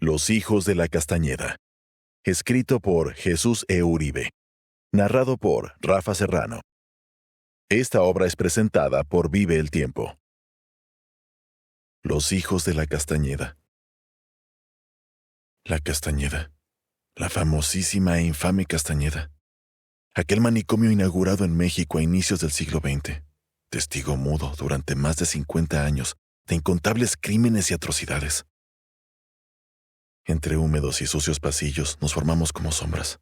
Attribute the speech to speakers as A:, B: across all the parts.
A: Los hijos de la Castañeda. Escrito por Jesús E. Uribe. Narrado por Rafa Serrano. Esta obra es presentada por Vive el Tiempo. Los hijos de la Castañeda. La Castañeda. La famosísima e infame Castañeda. Aquel manicomio inaugurado en México a inicios del siglo XX. Testigo mudo durante más de 50 años de incontables crímenes y atrocidades. Entre húmedos y sucios pasillos nos formamos como sombras.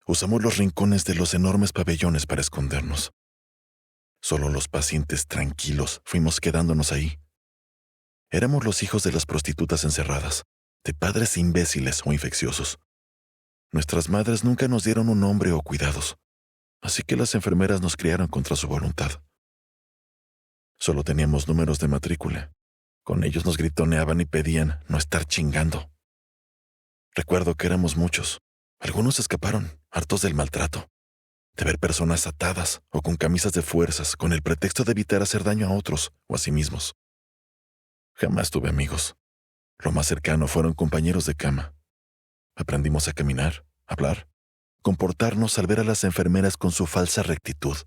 A: Usamos los rincones de los enormes pabellones para escondernos. Solo los pacientes tranquilos fuimos quedándonos ahí. Éramos los hijos de las prostitutas encerradas, de padres imbéciles o infecciosos. Nuestras madres nunca nos dieron un nombre o cuidados, así que las enfermeras nos criaron contra su voluntad. Solo teníamos números de matrícula. Con ellos nos gritoneaban y pedían no estar chingando. Recuerdo que éramos muchos. Algunos escaparon, hartos del maltrato, de ver personas atadas o con camisas de fuerzas con el pretexto de evitar hacer daño a otros o a sí mismos. Jamás tuve amigos. Lo más cercano fueron compañeros de cama. Aprendimos a caminar, hablar, comportarnos al ver a las enfermeras con su falsa rectitud.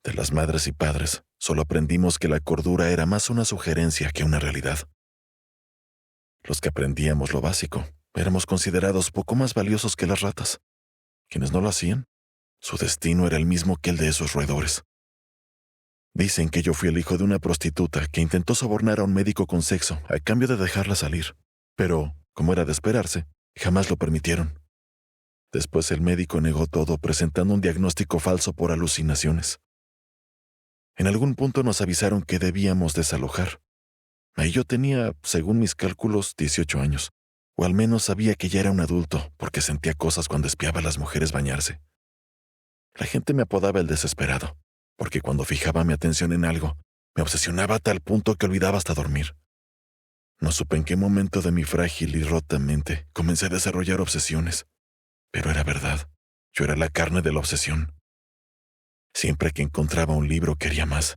A: De las madres y padres, solo aprendimos que la cordura era más una sugerencia que una realidad. Los que aprendíamos lo básico, éramos considerados poco más valiosos que las ratas. Quienes no lo hacían, su destino era el mismo que el de esos roedores. Dicen que yo fui el hijo de una prostituta que intentó sobornar a un médico con sexo a cambio de dejarla salir. Pero, como era de esperarse, jamás lo permitieron. Después el médico negó todo presentando un diagnóstico falso por alucinaciones. En algún punto nos avisaron que debíamos desalojar. Ahí yo tenía, según mis cálculos, 18 años. O al menos sabía que ya era un adulto, porque sentía cosas cuando espiaba a las mujeres bañarse. La gente me apodaba el desesperado, porque cuando fijaba mi atención en algo, me obsesionaba a tal punto que olvidaba hasta dormir. No supe en qué momento de mi frágil y rota mente comencé a desarrollar obsesiones. Pero era verdad, yo era la carne de la obsesión. Siempre que encontraba un libro quería más.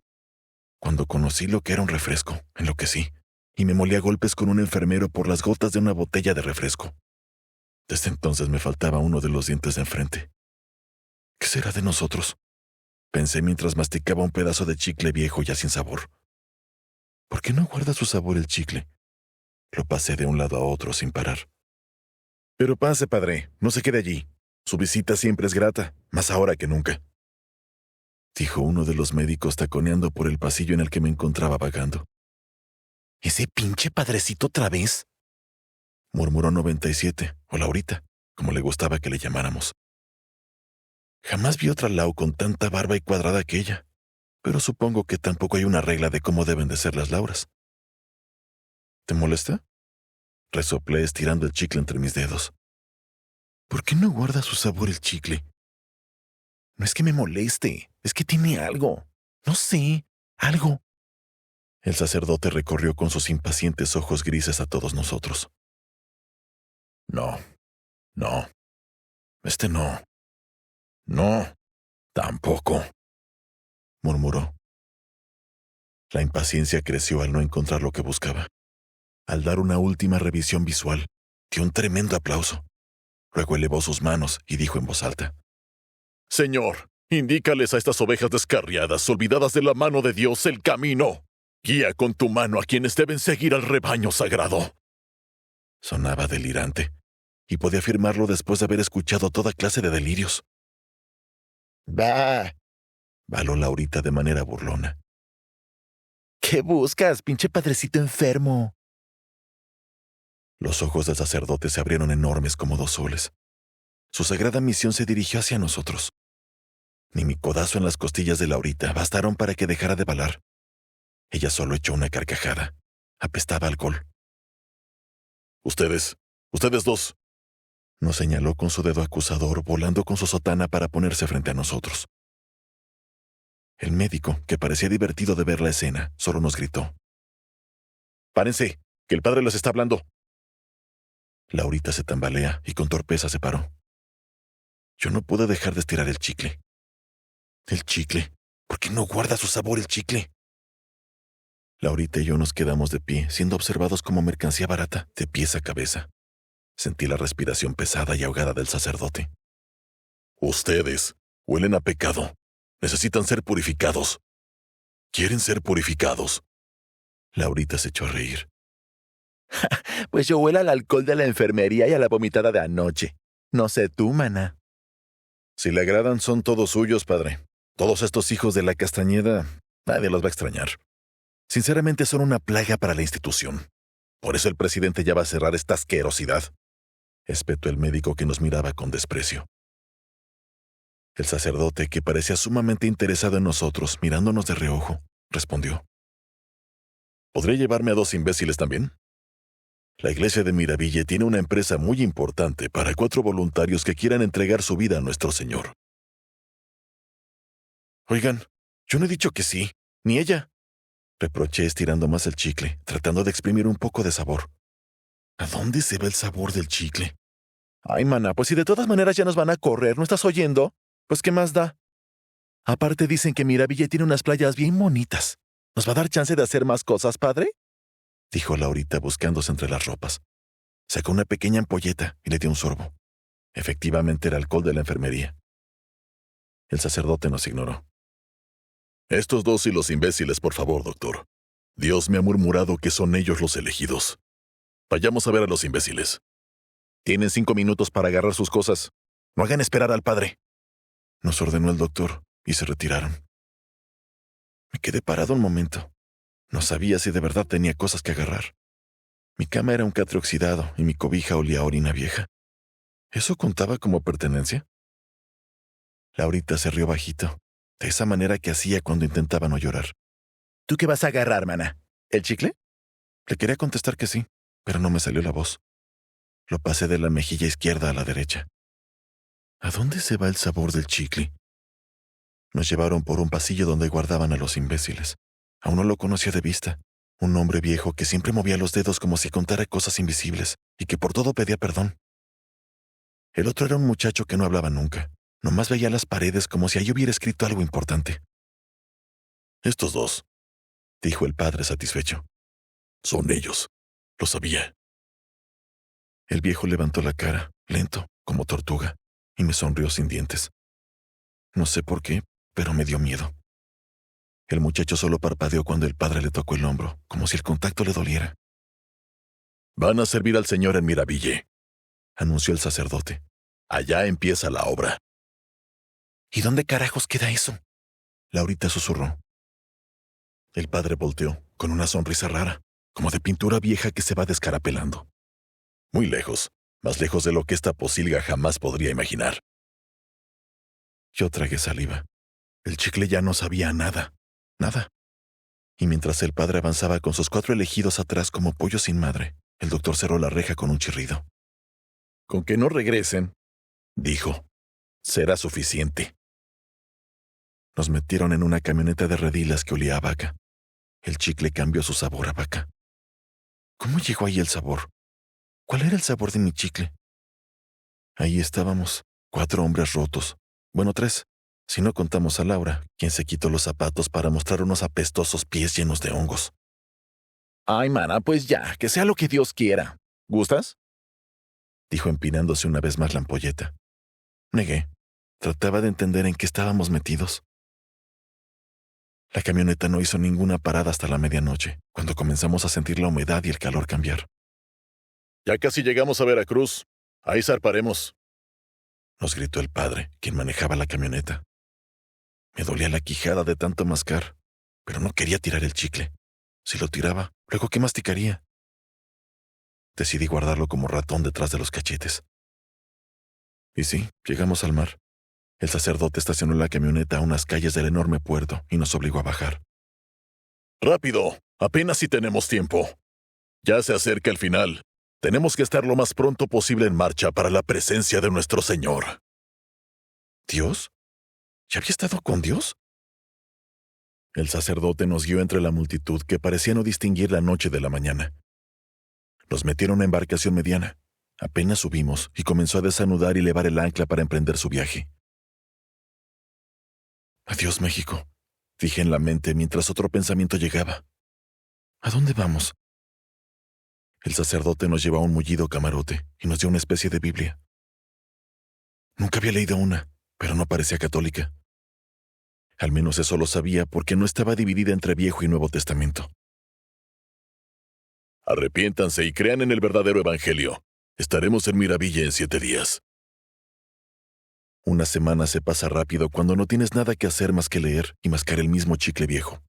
A: Cuando conocí lo que era un refresco, enloquecí, y me molí a golpes con un enfermero por las gotas de una botella de refresco. Desde entonces me faltaba uno de los dientes de enfrente. ¿Qué será de nosotros? Pensé mientras masticaba un pedazo de chicle viejo ya sin sabor. ¿Por qué no guarda su sabor el chicle? Lo pasé de un lado a otro sin parar. Pero pase, padre, no se quede allí. Su visita siempre es grata, más ahora que nunca, dijo uno de los médicos taconeando por el pasillo en el que me encontraba vagando. ¿Ese pinche padrecito otra vez?, murmuró 97, o Laurita, como le gustaba que le llamáramos. Jamás vi otra Lau con tanta barba y cuadrada que ella, pero supongo que tampoco hay una regla de cómo deben de ser las Lauras. ¿Te molesta?, resoplé estirando el chicle entre mis dedos. ¿Por qué no guarda su sabor el chicle? No es que me moleste, es que tiene algo. No sé, algo. El sacerdote recorrió con sus impacientes ojos grises a todos nosotros. No, no, no, no, tampoco, murmuró. La impaciencia creció al no encontrar lo que buscaba. Al dar una última revisión visual, dio un tremendo aplauso. Luego elevó sus manos y dijo en voz alta: Señor, indícales a estas ovejas descarriadas, olvidadas de la mano de Dios, el camino. Guía con tu mano a quienes deben seguir al rebaño sagrado. Sonaba delirante, y podía afirmarlo después de haber escuchado toda clase de delirios. ¡Bah! Baló Laurita de manera burlona. ¿Qué buscas, pinche padrecito enfermo? Los ojos del sacerdote se abrieron enormes como dos soles. Su sagrada misión se dirigió hacia nosotros. Ni mi codazo en las costillas de Laurita bastaron para que dejara de balar. Ella solo echó una carcajada. Apestaba a alcohol. Ustedes dos, nos señaló con su dedo acusador, volando con su sotana para ponerse frente a nosotros. El médico, que parecía divertido de ver la escena, solo nos gritó: Párense, que el padre les está hablando. Laurita se tambalea y con torpeza se paró. Yo no pude dejar de estirar el chicle. ¿El chicle? ¿Por qué no guarda su sabor el chicle? Laurita y yo nos quedamos de pie, siendo observados como mercancía barata, de pies a cabeza. Sentí la respiración pesada y ahogada del sacerdote. Ustedes huelen a pecado. Necesitan ser purificados. ¿Quieren ser purificados? Laurita se echó a reír. Pues yo huelo al alcohol de la enfermería y a la vomitada de anoche. No sé tú, maná. Si le agradan, son todos suyos, padre. Todos estos hijos de la Castañeda, nadie los va a extrañar. Sinceramente son una plaga para la institución. Por eso el presidente ya va a cerrar esta asquerosidad. Espetó el médico que nos miraba con desprecio. El sacerdote, que parecía sumamente interesado en nosotros, mirándonos de reojo, respondió. ¿Podría llevarme a 2 imbéciles también? La iglesia de Miraville tiene una empresa muy importante para 4 voluntarios que quieran entregar su vida a nuestro Señor. Oigan, yo no he dicho que sí, ni ella. Reproché estirando más el chicle, tratando de exprimir un poco de sabor. ¿A dónde se va el sabor del chicle? Ay, mana, pues si de todas maneras ya nos van a correr, ¿no estás oyendo? Pues ¿qué más da? Aparte dicen que Miraville tiene unas playas bien bonitas. ¿Nos va a dar chance de hacer más cosas, padre? Dijo Laurita buscándose entre las ropas. Sacó una pequeña ampolleta y le dio un sorbo. Efectivamente era alcohol de la enfermería. El sacerdote nos ignoró. Estos 2 y los imbéciles, por favor, doctor. Dios me ha murmurado que son ellos los elegidos. Vayamos a ver a los imbéciles. Tienen 5 minutos para agarrar sus cosas. No hagan esperar al padre. Nos ordenó el doctor y se retiraron. Me quedé parado un momento. No sabía si de verdad tenía cosas que agarrar. Mi cama era un catre oxidado y mi cobija olía a orina vieja. ¿Eso contaba como pertenencia? Laurita se rió bajito, de esa manera que hacía cuando intentaba no llorar. ¿Tú qué vas a agarrar, mana? ¿El chicle? Le quería contestar que sí, pero no me salió la voz. Lo pasé de la mejilla izquierda a la derecha. ¿A dónde se va el sabor del chicle? Nos llevaron por un pasillo donde guardaban a los imbéciles. A uno lo conocía de vista, un hombre viejo que siempre movía los dedos como si contara cosas invisibles y que por todo pedía perdón. El otro era un muchacho que no hablaba nunca. Nomás veía las paredes como si ahí hubiera escrito algo importante. Estos 2, dijo el padre satisfecho. Son ellos. Lo sabía. El viejo levantó la cara, lento, como tortuga, y me sonrió sin dientes. No sé por qué, pero me dio miedo. El muchacho solo parpadeó cuando el padre le tocó el hombro, como si el contacto le doliera. Van a servir al Señor en Miraville, anunció el sacerdote. Allá empieza la obra. ¿Y dónde carajos queda eso? Laurita susurró. El padre volteó, con una sonrisa rara, como de pintura vieja que se va descarapelando. Muy lejos, más lejos de lo que esta pocilga jamás podría imaginar. Yo tragué saliva. El chicle ya no sabía a nada, nada. Y mientras el padre avanzaba con sus 4 elegidos atrás como pollo sin madre, el doctor cerró la reja con un chirrido. Con que no regresen, dijo, será suficiente. Nos metieron en una camioneta de redilas que olía a vaca. El chicle cambió su sabor a vaca. ¿Cómo llegó ahí el sabor? ¿Cuál era el sabor de mi chicle? Ahí estábamos, 4 hombres rotos. Bueno, 3, si no contamos a Laura, quien se quitó los zapatos para mostrar unos apestosos pies llenos de hongos. Ay, mana, pues ya, que sea lo que Dios quiera. ¿Gustas? Dijo empinándose una vez más la ampolleta. Negué. Trataba de entender en qué estábamos metidos. La camioneta no hizo ninguna parada hasta la medianoche, cuando comenzamos a sentir la humedad y el calor cambiar. Ya casi llegamos a Veracruz. Ahí zarparemos, nos gritó el padre, quien manejaba la camioneta. Me dolía la quijada de tanto mascar, pero no quería tirar el chicle. Si lo tiraba, luego ¿qué masticaría? Decidí guardarlo como ratón detrás de los cachetes. Y sí, llegamos al mar. El sacerdote estacionó la camioneta a unas calles del enorme puerto y nos obligó a bajar. ¡Rápido! Apenas si tenemos tiempo. Ya se acerca el final. Tenemos que estar lo más pronto posible en marcha para la presencia de nuestro Señor. ¿Dios? ¿Ya había estado con Dios? El sacerdote nos guió entre la multitud que parecía no distinguir la noche de la mañana. Nos metieron en una embarcación mediana. Apenas subimos y comenzó a desanudar y levar el ancla para emprender su viaje. Adiós, México, dije en la mente mientras otro pensamiento llegaba. ¿A dónde vamos? El sacerdote nos llevó a un mullido camarote y nos dio una especie de Biblia. Nunca había leído una, pero no parecía católica. Al menos eso lo sabía porque no estaba dividida entre Viejo y Nuevo Testamento. Arrepiéntanse y crean en el verdadero evangelio. Estaremos en Miraville en 7 días. Una semana se pasa rápido cuando no tienes nada que hacer más que leer y mascar el mismo chicle viejo.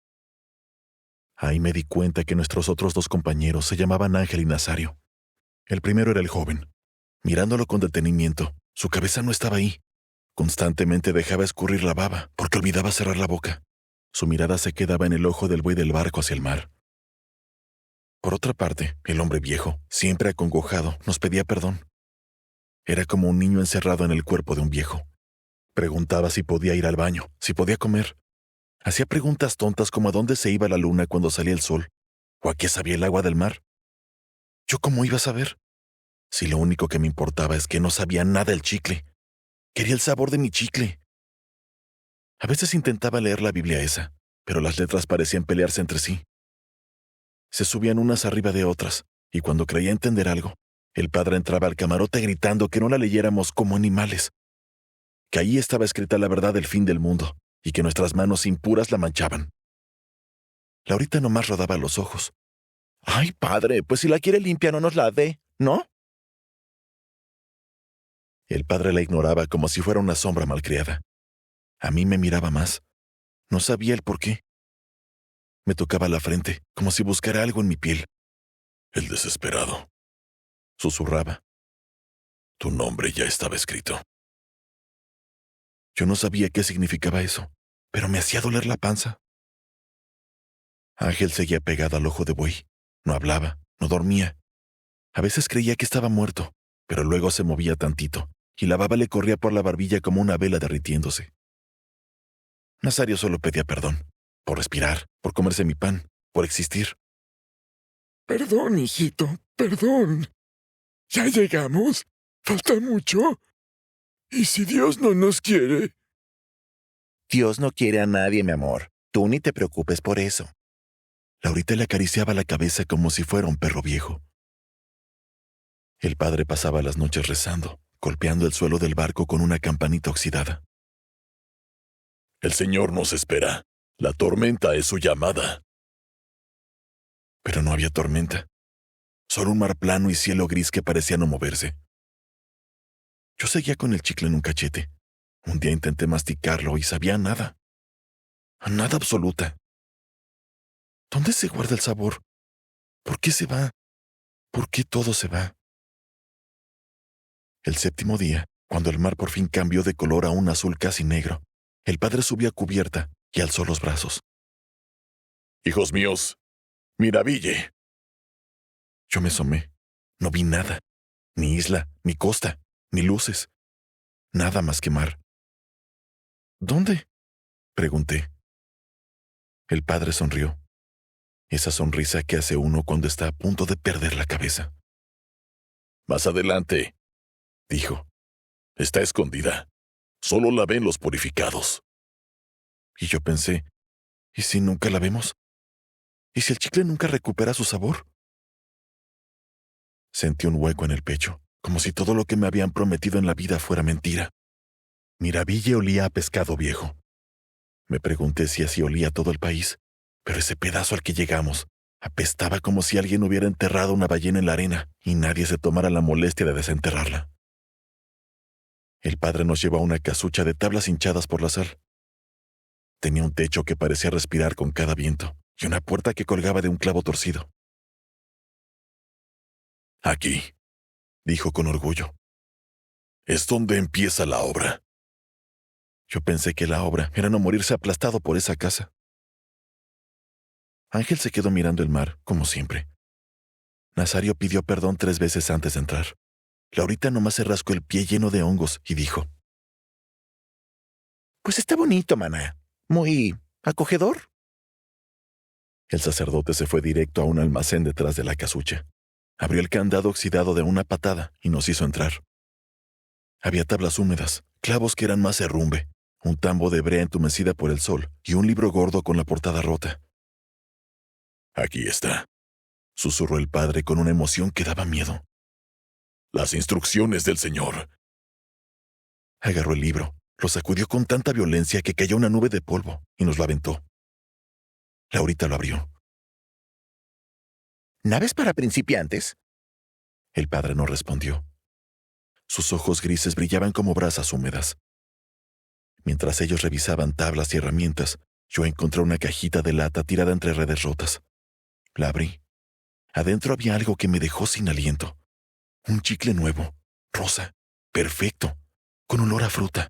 A: Ahí me di cuenta que nuestros otros 2 compañeros se llamaban Ángel y Nazario. El primero era el joven. Mirándolo con detenimiento, su cabeza no estaba ahí. Constantemente dejaba escurrir la baba porque olvidaba cerrar la boca. Su mirada se quedaba en el ojo del buey del barco hacia el mar. Por otra parte, el hombre viejo, siempre acongojado, nos pedía perdón. Era como un niño encerrado en el cuerpo de un viejo. Preguntaba si podía ir al baño, si podía comer. Hacía preguntas tontas como a dónde se iba la luna cuando salía el sol, o a qué sabía el agua del mar. ¿Yo cómo iba a saber? Si lo único que me importaba es que no sabía nada el chicle. Quería el sabor de mi chicle. A veces intentaba leer la Biblia esa, pero las letras parecían pelearse entre sí. Se subían unas arriba de otras, y cuando creía entender algo, el padre entraba al camarote gritando que no la leyéramos como animales, que ahí estaba escrita la verdad del fin del mundo, y que nuestras manos impuras la manchaban. Laurita nomás rodaba los ojos. «Ay, padre, pues si la quiere limpia no nos la dé, ¿no?» El padre la ignoraba como si fuera una sombra malcriada. A mí me miraba más. No sabía el por qué. Me tocaba la frente, como si buscara algo en mi piel. «El desesperado», susurraba. «Tu nombre ya estaba escrito». Yo no sabía qué significaba eso, pero me hacía doler la panza. Ángel seguía pegado al ojo de buey. No hablaba, no dormía. A veces creía que estaba muerto, pero luego se movía tantito, y la baba le corría por la barbilla como una vela derritiéndose. Nazario solo pedía perdón, por respirar, por comerse mi pan, por existir.
B: Perdón, hijito, perdón. ¿Ya llegamos? ¿Falta mucho? ¿Y si Dios no nos quiere?
C: Dios no quiere a nadie, mi amor. Tú ni te preocupes por eso.
A: Laurita le acariciaba la cabeza como si fuera un perro viejo. El padre pasaba las noches rezando, golpeando el suelo del barco con una campanita oxidada. «El Señor nos espera. La tormenta es su llamada». Pero no había tormenta. Solo un mar plano y cielo gris que parecía no moverse. Yo seguía con el chicle en un cachete. Un día intenté masticarlo y sabía a nada. A nada absoluta. ¿Dónde se guarda el sabor? ¿Por qué se va? ¿Por qué todo se va? El 7º día, cuando el mar por fin cambió de color a un azul casi negro, el padre subió a cubierta y alzó los brazos. «Hijos míos, Miraville». Yo me asomé. No vi nada. Ni isla, ni costa, ni luces. Nada más que mar. «¿Dónde?», pregunté. El padre sonrió. Esa sonrisa que hace uno cuando está a punto de perder la cabeza. «Más adelante», dijo. «Está escondida. Solo la ven los purificados». Y yo pensé, ¿y si nunca la vemos? ¿Y si el chicle nunca recupera su sabor? Sentí un hueco en el pecho, como si todo lo que me habían prometido en la vida fuera mentira. Miraville olía a pescado viejo. Me pregunté si así olía todo el país, pero ese pedazo al que llegamos apestaba como si alguien hubiera enterrado una ballena en la arena y nadie se tomara la molestia de desenterrarla. El padre nos llevó a una casucha de tablas hinchadas por la sal. Tenía un techo que parecía respirar con cada viento y una puerta que colgaba de un clavo torcido. «Aquí», dijo con orgullo, «es donde empieza la obra». Yo pensé que la obra era no morirse aplastado por esa casa. Ángel se quedó mirando el mar, como siempre. Nazario pidió perdón 3 veces antes de entrar. Laurita nomás se rascó el pie lleno de hongos y dijo:
C: Pues está bonito, maná. Muy acogedor.
A: El sacerdote se fue directo a un almacén detrás de la casucha. Abrió el candado oxidado de una patada y nos hizo entrar. Había tablas húmedas, clavos que eran más herrumbe, un tambo de brea entumecida por el sol y un libro gordo con la portada rota. Aquí está, susurró el padre con una emoción que daba miedo. Las instrucciones del Señor. Agarró el libro, lo sacudió con tanta violencia que cayó una nube de polvo y nos lo aventó. Laurita lo abrió.
C: ¿Naves para principiantes?
A: El padre no respondió. Sus ojos grises brillaban como brasas húmedas. Mientras ellos revisaban tablas y herramientas, yo encontré una cajita de lata tirada entre redes rotas. La abrí. Adentro había algo que me dejó sin aliento. Un chicle nuevo, rosa, perfecto, con olor a fruta.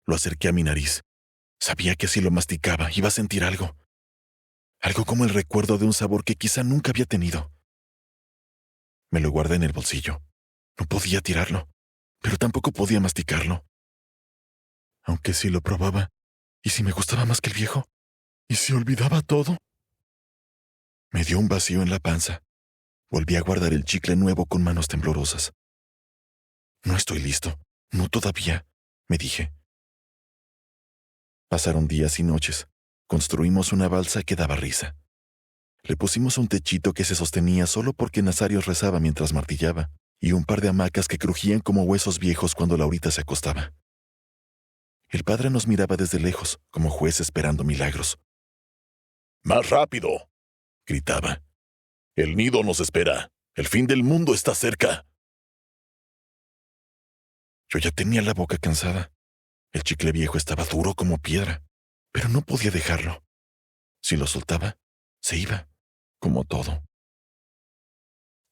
A: Lo acerqué a mi nariz. Sabía que si lo masticaba iba a sentir algo. Algo como el recuerdo de un sabor que quizá nunca había tenido. Me lo guardé en el bolsillo. No podía tirarlo, pero tampoco podía masticarlo. Aunque si lo probaba, ¿y si me gustaba más que el viejo? ¿Y si olvidaba todo? Me dio un vacío en la panza. Volví a guardar el chicle nuevo con manos temblorosas. No estoy listo. No todavía, me dije. Pasaron días y noches. Construimos una balsa que daba risa. Le pusimos un techito que se sostenía solo porque Nazario rezaba mientras martillaba, y un par de hamacas que crujían como huesos viejos cuando Laurita se acostaba. El padre nos miraba desde lejos, como juez esperando milagros. ¡Más rápido!, gritaba. El nido nos espera. El fin del mundo está cerca. Yo ya tenía la boca cansada. El chicle viejo estaba duro como piedra, pero no podía dejarlo. Si lo soltaba, se iba, como todo.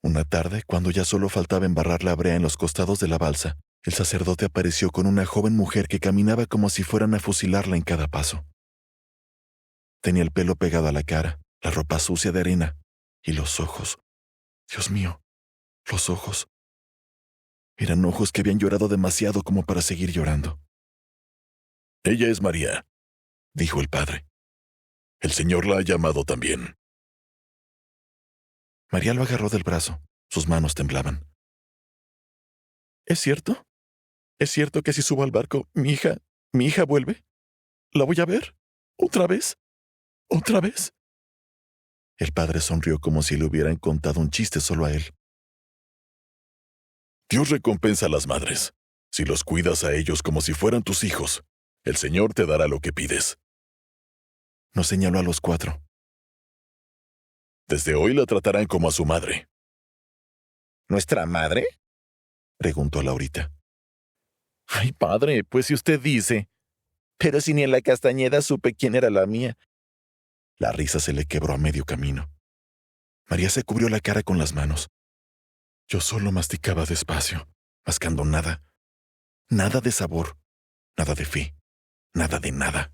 A: Una tarde, cuando ya solo faltaba embarrar la brea en los costados de la balsa, el sacerdote apareció con una joven mujer que caminaba como si fueran a fusilarla en cada paso. Tenía el pelo pegado a la cara, la ropa sucia de arena, y los ojos. Dios mío, los ojos. Eran ojos que habían llorado demasiado como para seguir llorando. Ella es María, dijo el padre. El Señor la ha llamado también. María lo agarró del brazo. Sus manos temblaban. ¿Es cierto? ¿Es cierto que si subo al barco, mi hija vuelve? ¿La voy a ver? ¿Otra vez? ¿Otra vez? El padre sonrió como si le hubieran contado un chiste solo a él. Dios recompensa a las madres. Si los cuidas a ellos como si fueran tus hijos, el Señor te dará lo que pides. Nos señaló a los 4. Desde hoy la tratarán como a su madre.
C: ¿Nuestra madre?
A: Preguntó Laurita. Ay, padre, pues si usted dice.
C: Pero si ni en la Castañeda supe quién era la mía.
A: La risa se le quebró a medio camino. María se cubrió la cara con las manos. Yo solo masticaba despacio, mascando nada. Nada de sabor, nada de fe, nada de nada.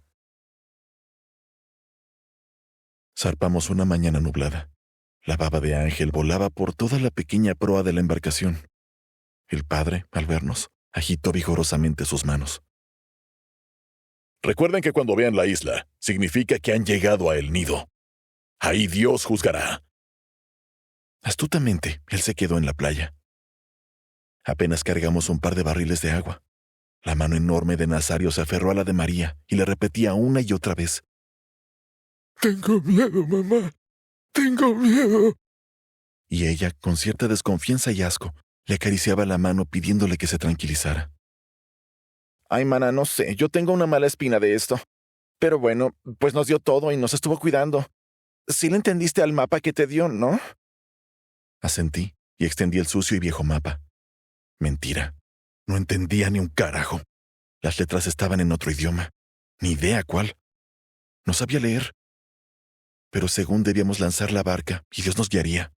A: Zarpamos una mañana nublada. La baba de Ángel volaba por toda la pequeña proa de la embarcación. El padre, al vernos, agitó vigorosamente sus manos. Recuerden que cuando vean la isla, significa que han llegado a el nido. Ahí Dios juzgará. Astutamente, él se quedó en la playa. Apenas cargamos un par de barriles de agua. La mano enorme de Nazario se aferró a la de María y le repetía una y otra vez.
B: Tengo miedo, mamá. Tengo miedo.
A: Y ella, con cierta desconfianza y asco, le acariciaba la mano pidiéndole que se tranquilizara.
C: Ay, mana, no sé, yo tengo una mala espina de esto. Pero bueno, pues nos dio todo y nos estuvo cuidando. Sí le entendiste al mapa que te dio, ¿no?
A: Asentí y extendí el sucio y viejo mapa. Mentira. No entendía ni un carajo. Las letras estaban en otro idioma. Ni idea cuál. No sabía leer. Pero según debíamos lanzar la barca y Dios nos guiaría.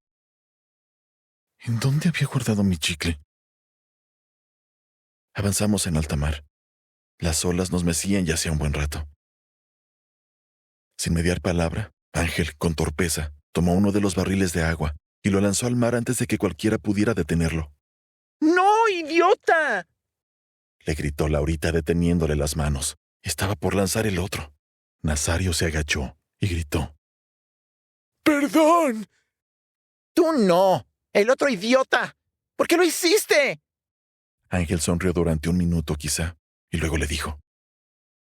A: ¿En dónde había guardado mi chicle? Avanzamos en alta mar. Las olas nos mecían ya hacía un buen rato. Sin mediar palabra, Ángel, con torpeza, tomó uno de los barriles de agua y lo lanzó al mar antes de que cualquiera pudiera detenerlo.
C: ¡No, idiota!
A: Le gritó Laurita deteniéndole las manos. Estaba por lanzar el otro. Nazario se agachó y gritó.
B: ¡Perdón!
C: ¡Tú no! ¡El otro idiota! ¿Por qué lo hiciste?
A: Ángel sonrió durante un minuto quizá, y luego le dijo.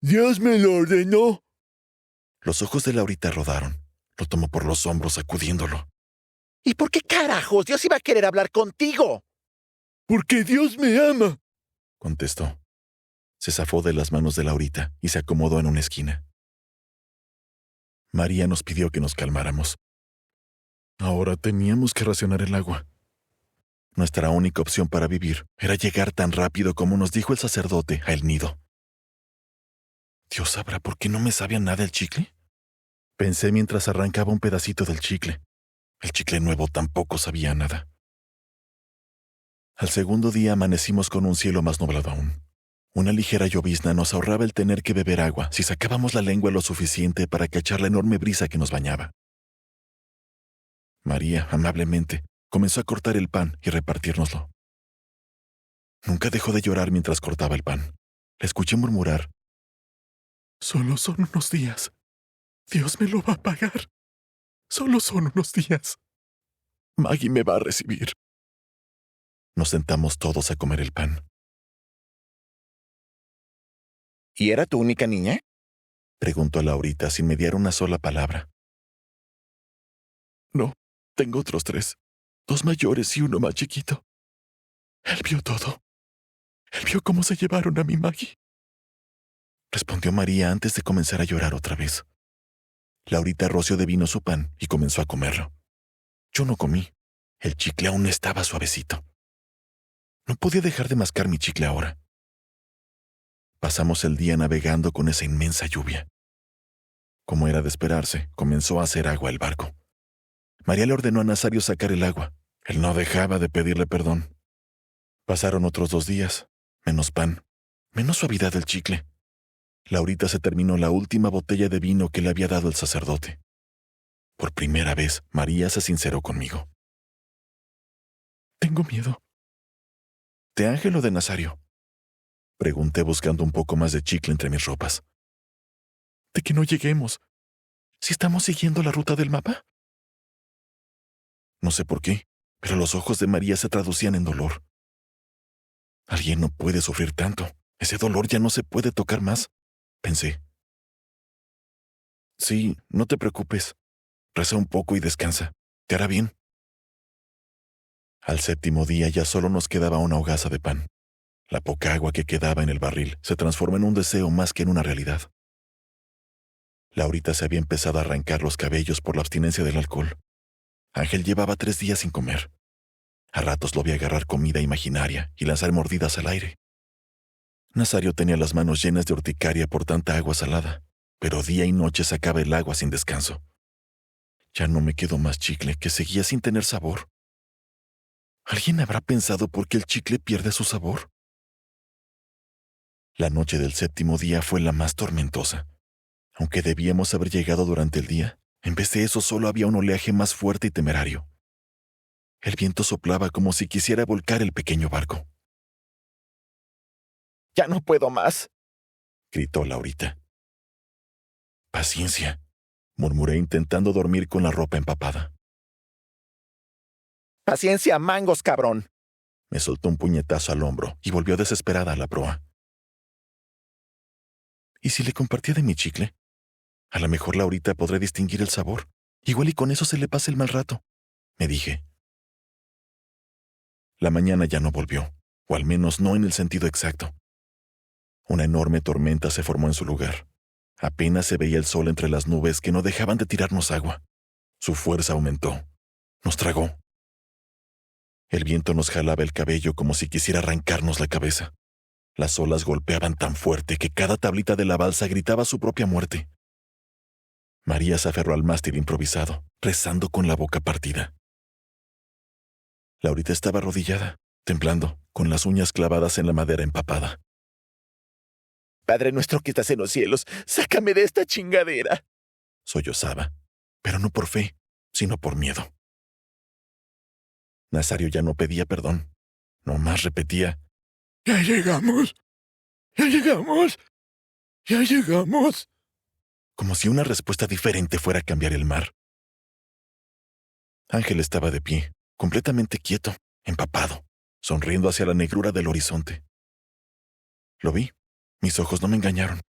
B: Dios me lo ordenó.
A: Los ojos de Laurita rodaron. Lo tomó por los hombros, sacudiéndolo.
C: ¿Y por qué carajos Dios iba a querer hablar contigo?
B: Porque Dios me ama.
A: Contestó. Se zafó de las manos de Laurita y se acomodó en una esquina. María nos pidió que nos calmáramos. Ahora teníamos que racionar el agua. Nuestra única opción para vivir era llegar tan rápido como nos dijo el sacerdote a El Nido. ¿Dios sabrá por qué no me sabía nada el chicle? Pensé mientras arrancaba un pedacito del chicle. El chicle nuevo tampoco sabía nada. Al segundo día amanecimos con un cielo más nublado aún. Una ligera llovizna nos ahorraba el tener que beber agua si sacábamos la lengua lo suficiente para cachar la enorme brisa que nos bañaba. María, amablemente, comenzó a cortar el pan y repartírnoslo. Nunca dejó de llorar mientras cortaba el pan. La escuché murmurar.
B: Solo son unos días. Dios me lo va a pagar. Solo son unos días.
A: Maggie me va a recibir. Nos sentamos todos a comer el pan.
C: ¿Y era tu única niña?
A: Preguntó Laurita sin mediar una sola palabra.
B: No, tengo otros 3. 2 mayores y uno más chiquito. Él vio todo. Él vio cómo se llevaron a mi Maggie.
A: Respondió María antes de comenzar a llorar otra vez. Laurita roció de vino su pan y comenzó a comerlo. Yo no comí. El chicle aún estaba suavecito. No podía dejar de mascar mi chicle ahora. Pasamos el día navegando con esa inmensa lluvia. Como era de esperarse, comenzó a hacer agua el barco. María le ordenó a Nazario sacar el agua. Él no dejaba de pedirle perdón. Pasaron otros 2 días. Menos pan. Menos suavidad del chicle. Laurita se terminó la última botella de vino que le había dado el sacerdote. Por primera vez, María se sinceró conmigo.
B: Tengo miedo.
A: ¿De Ángel o de Nazario? Pregunté buscando un poco más de chicle entre mis ropas.
B: De que no lleguemos. ¿Si estamos siguiendo la ruta del mapa?
A: No sé por qué, pero los ojos de María se traducían en dolor. Alguien no puede sufrir tanto. Ese dolor ya no se puede tocar más, pensé. Sí, no te preocupes. Reza un poco y descansa. Te hará bien. Al 7º día ya solo nos quedaba una hogaza de pan. La poca agua que quedaba en el barril se transformó en un deseo más que en una realidad. Laurita se había empezado a arrancar los cabellos por la abstinencia del alcohol. Ángel llevaba 3 días sin comer. A ratos lo vi agarrar comida imaginaria y lanzar mordidas al aire. Nazario tenía las manos llenas de urticaria por tanta agua salada, pero día y noche sacaba el agua sin descanso. Ya no me quedó más chicle, que seguía sin tener sabor. ¿Alguien habrá pensado por qué el chicle pierde su sabor? La noche del 7º día fue la más tormentosa. Aunque debíamos haber llegado durante el día, en vez de eso solo había un oleaje más fuerte y temerario. El viento soplaba como si quisiera volcar el pequeño barco.
C: Ya no puedo más,
A: gritó Laurita. Paciencia, murmuré intentando dormir con la ropa empapada.
C: Paciencia, mangos, cabrón.
A: Me soltó un puñetazo al hombro y volvió desesperada a la proa. ¿Y si le compartía de mi chicle? A lo mejor Laurita podrá distinguir el sabor. Igual y con eso se le pasa el mal rato, me dije. La mañana ya no volvió, o al menos no en el sentido exacto. Una enorme tormenta se formó en su lugar. Apenas se veía el sol entre las nubes que no dejaban de tirarnos agua. Su fuerza aumentó. Nos tragó. El viento nos jalaba el cabello como si quisiera arrancarnos la cabeza. Las olas golpeaban tan fuerte que cada tablita de la balsa gritaba su propia muerte. María se aferró al mástil improvisado, rezando con la boca partida. Laurita estaba arrodillada, temblando, con las uñas clavadas en la madera empapada.
C: Padre nuestro que estás en los cielos, sácame de esta chingadera.
A: Sollozaba, pero no por fe, sino por miedo. Nazario ya no pedía perdón, nomás repetía:
B: ¡Ya llegamos! ¡Ya llegamos! ¡Ya llegamos!
A: Como si una respuesta diferente fuera a cambiar el mar. Ángel estaba de pie, completamente quieto, empapado, sonriendo hacia la negrura del horizonte. Lo vi, mis ojos no me engañaron.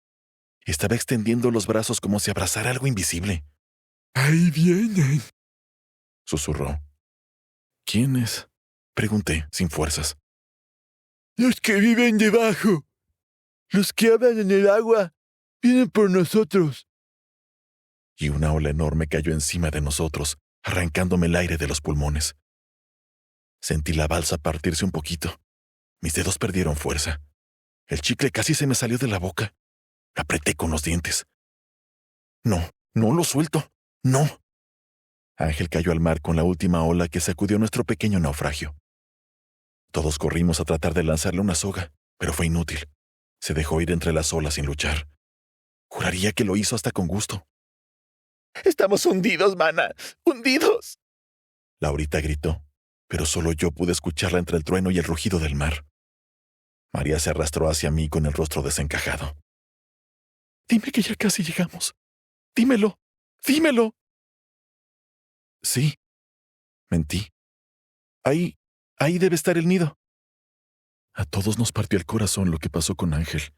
A: Estaba extendiendo los brazos como si abrazara algo invisible.
B: Ahí vienen,
A: susurró. ¿Quiénes? Pregunté, sin fuerzas.
B: los que viven debajo. Los que hablan en el agua vienen por nosotros.
A: Y una ola enorme cayó encima de nosotros, arrancándome el aire de los pulmones. Sentí la balsa partirse un poquito. Mis dedos perdieron fuerza. El chicle casi se me salió de la boca. Lo apreté con los dientes. No, no lo suelto. No. Ángel cayó al mar con la última ola que sacudió nuestro pequeño naufragio. Todos corrimos a tratar de lanzarle una soga, pero fue inútil. Se dejó ir entre las olas sin luchar. Juraría que lo hizo hasta con gusto.
C: Estamos hundidos, mana. ¡Hundidos!
A: Laurita gritó, pero solo yo pude escucharla entre el trueno y el rugido del mar. María se arrastró hacia mí con el rostro desencajado.
B: Dime que ya casi llegamos. Dímelo. Dímelo.
A: Sí, mentí. Ahí debe estar el nido. A todos nos partió el corazón lo que pasó con Ángel.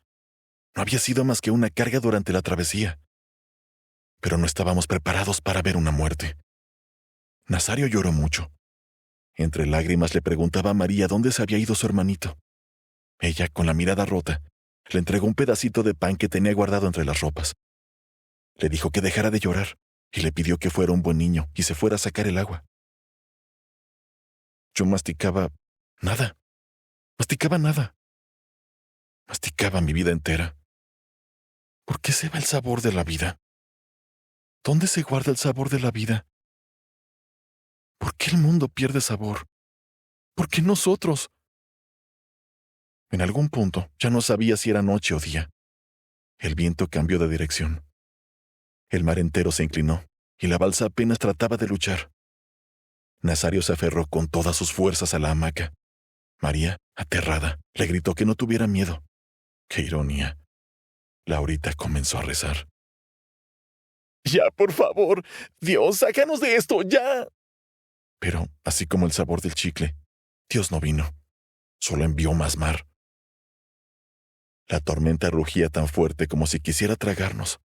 A: No había sido más que una carga durante la travesía. Pero no estábamos preparados para ver una muerte. Nazario lloró mucho. Entre lágrimas le preguntaba a María dónde se había ido su hermanito. Ella, con la mirada rota, le entregó un pedacito de pan que tenía guardado entre las ropas. Le dijo que dejara de llorar y le pidió que fuera un buen niño y se fuera a sacar el agua. Yo masticaba nada. Masticaba nada. Masticaba mi vida entera. ¿Por qué se va el sabor de la vida? ¿Dónde se guarda el sabor de la vida? ¿Por qué el mundo pierde sabor? ¿Por qué nosotros? En algún punto ya no sabía si era noche o día. El viento cambió de dirección. El mar entero se inclinó y la balsa apenas trataba de luchar. Nazario se aferró con todas sus fuerzas a la hamaca. María, aterrada, le gritó que no tuviera miedo. ¡Qué ironía! Laurita comenzó a rezar.
C: Ya, por favor. Dios, sácanos de esto, ya.
A: Pero, así como el sabor del chicle, Dios no vino. Solo envió más mar. La tormenta rugía tan fuerte como si quisiera tragarnos.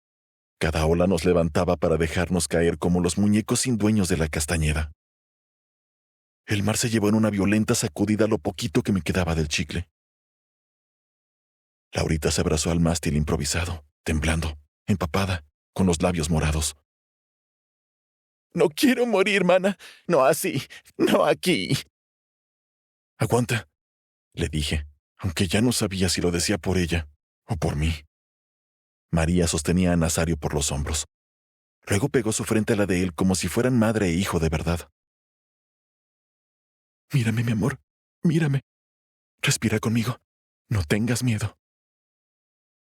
A: Cada ola nos levantaba para dejarnos caer como los muñecos sin dueños de la Castañeda. El mar se llevó en una violenta sacudida lo poquito que me quedaba del chicle. Laurita se abrazó al mástil improvisado, temblando, empapada, con los labios morados.
C: No quiero morir, mana. No así. No aquí.
A: Aguanta, le dije, aunque ya no sabía si lo decía por ella o por mí. María sostenía a Nazario por los hombros. Luego pegó su frente a la de él como si fueran madre e hijo de verdad. Mírame, mi amor, mírame. Respira conmigo. No tengas miedo.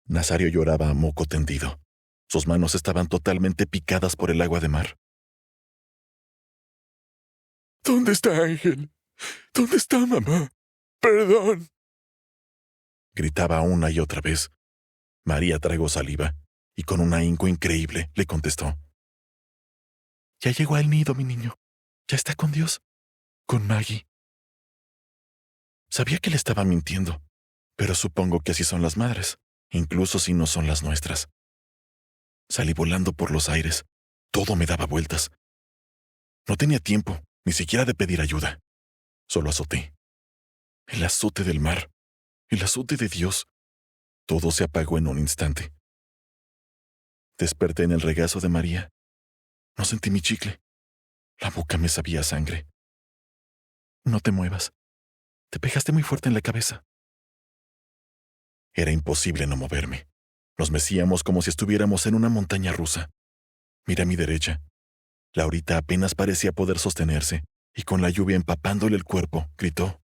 A: Nazario lloraba a moco tendido. Sus manos estaban totalmente picadas por el agua de mar.
B: ¿Dónde está Ángel? ¿Dónde está mamá? Perdón.
A: Gritaba una y otra vez. María tragó saliva y con un ahínco increíble le contestó. Ya llegó al nido, mi niño. Ya está con Dios. Con Maggie. Sabía que le estaba mintiendo, pero supongo que así son las madres, incluso si no son las nuestras. Salí volando por los aires. Todo me daba vueltas. No tenía tiempo, ni siquiera de pedir ayuda. Solo azoté. El azote del mar. El azote de Dios. Todo se apagó en un instante. Desperté en el regazo de María. No sentí mi chicle. La boca me sabía a sangre. No te muevas. Te pegaste muy fuerte en la cabeza. Era imposible no moverme. Nos mecíamos como si estuviéramos en una montaña rusa. Miré a mi derecha. Laurita apenas parecía poder sostenerse, y con la lluvia empapándole el cuerpo, gritó.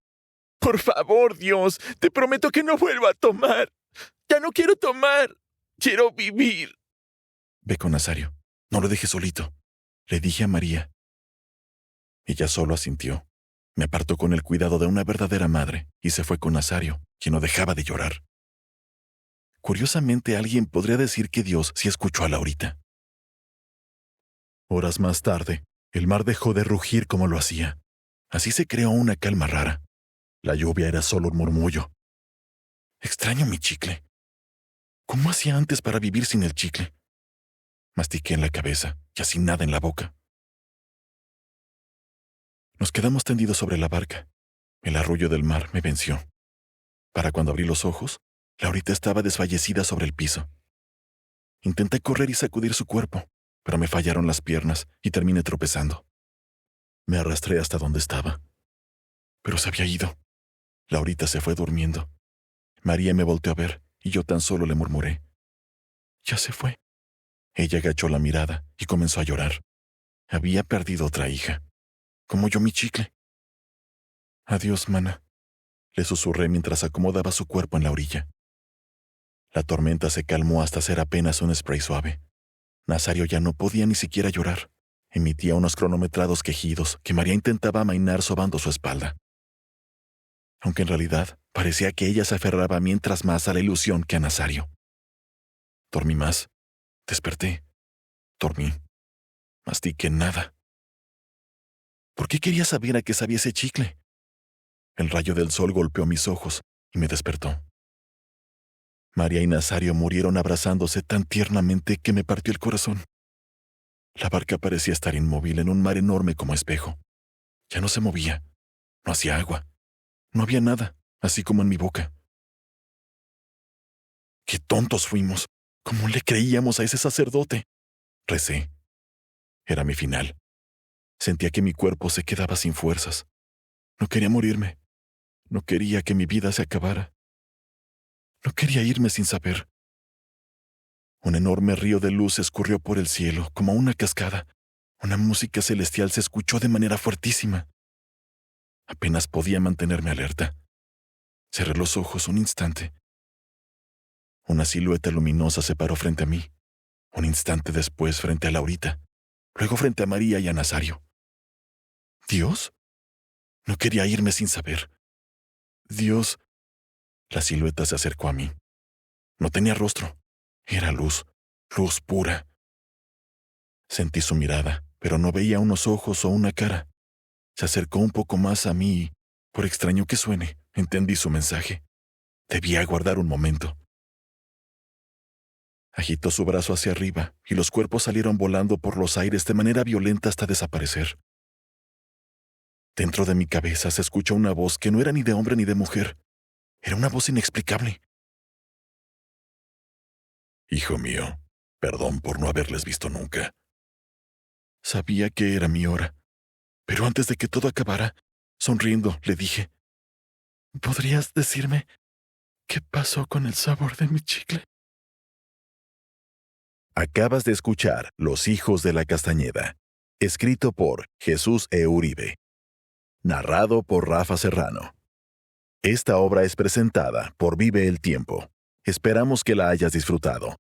C: Por favor, Dios, te prometo que no vuelva a tomar. Ya no quiero tomar. Quiero vivir.
A: Ve con Nazario. No lo dejes solito. Le dije a María. Ella solo asintió. Me apartó con el cuidado de una verdadera madre y se fue con Nazario, quien no dejaba de llorar. Curiosamente, alguien podría decir que Dios sí escuchó a Laurita. Horas más tarde, el mar dejó de rugir como lo hacía. Así se creó una calma rara. La lluvia era solo un murmullo. Extraño mi chicle. ¿Cómo hacía antes para vivir sin el chicle? Mastiqué en la cabeza, ya sin nada en la boca. Nos quedamos tendidos sobre la barca. El arrullo del mar me venció. Para cuando abrí los ojos, Laurita estaba desfallecida sobre el piso. Intenté correr y sacudir su cuerpo, pero me fallaron las piernas y terminé tropezando. Me arrastré hasta donde estaba. Pero se había ido. Laurita se fue durmiendo. María me volteó a ver y yo tan solo le murmuré: «Ya se fue». Ella agachó la mirada y comenzó a llorar. Había perdido otra hija, como yo mi chicle. «Adiós, mana», le susurré mientras acomodaba su cuerpo en la orilla. La tormenta se calmó hasta ser apenas un spray suave. Nazario ya no podía ni siquiera llorar. Emitía unos cronometrados quejidos que María intentaba amainar sobando su espalda. Aunque en realidad parecía que ella se aferraba mientras más a la ilusión que a Nazario. Dormí más. Desperté. Dormí. Mastiqué nada. ¿Por qué quería saber a qué sabía ese chicle? El rayo del sol golpeó mis ojos y me despertó. María y Nazario murieron abrazándose tan tiernamente que me partió el corazón. La barca parecía estar inmóvil en un mar enorme como espejo. Ya no se movía. No hacía agua. No había nada, así como en mi boca. ¡Qué tontos fuimos! ¿Cómo le creíamos a ese sacerdote? Recé. Era mi final. Sentía que mi cuerpo se quedaba sin fuerzas. No quería morirme. No quería que mi vida se acabara. No quería irme sin saber. Un enorme río de luz escurrió por el cielo, como una cascada. Una música celestial se escuchó de manera fuertísima. Apenas podía mantenerme alerta. Cerré los ojos un instante. Una silueta luminosa se paró frente a mí. Un instante después frente a Laurita. Luego frente a María y a Nazario. ¿Dios? No quería irme sin saber. Dios. La silueta se acercó a mí. No tenía rostro. Era luz. Luz pura. Sentí su mirada, pero no veía unos ojos o una cara. Se acercó un poco más a mí y, por extraño que suene, entendí su mensaje. Debía aguardar un momento. Agitó su brazo hacia arriba y los cuerpos salieron volando por los aires de manera violenta hasta desaparecer. Dentro de mi cabeza se escuchó una voz que no era ni de hombre ni de mujer. Era una voz inexplicable. «Hijo mío, perdón por no haberles visto nunca». Sabía que era mi hora, pero antes de que todo acabara, sonriendo, le dije: «¿Podrías decirme qué pasó con el sabor de mi chicle?»
B: Acabas de escuchar Los hijos de la Castañeda, escrito por Jesús E. Uribe, narrado por Rafa Serrano. Esta obra es presentada por Vive el Tiempo. Esperamos que la hayas disfrutado.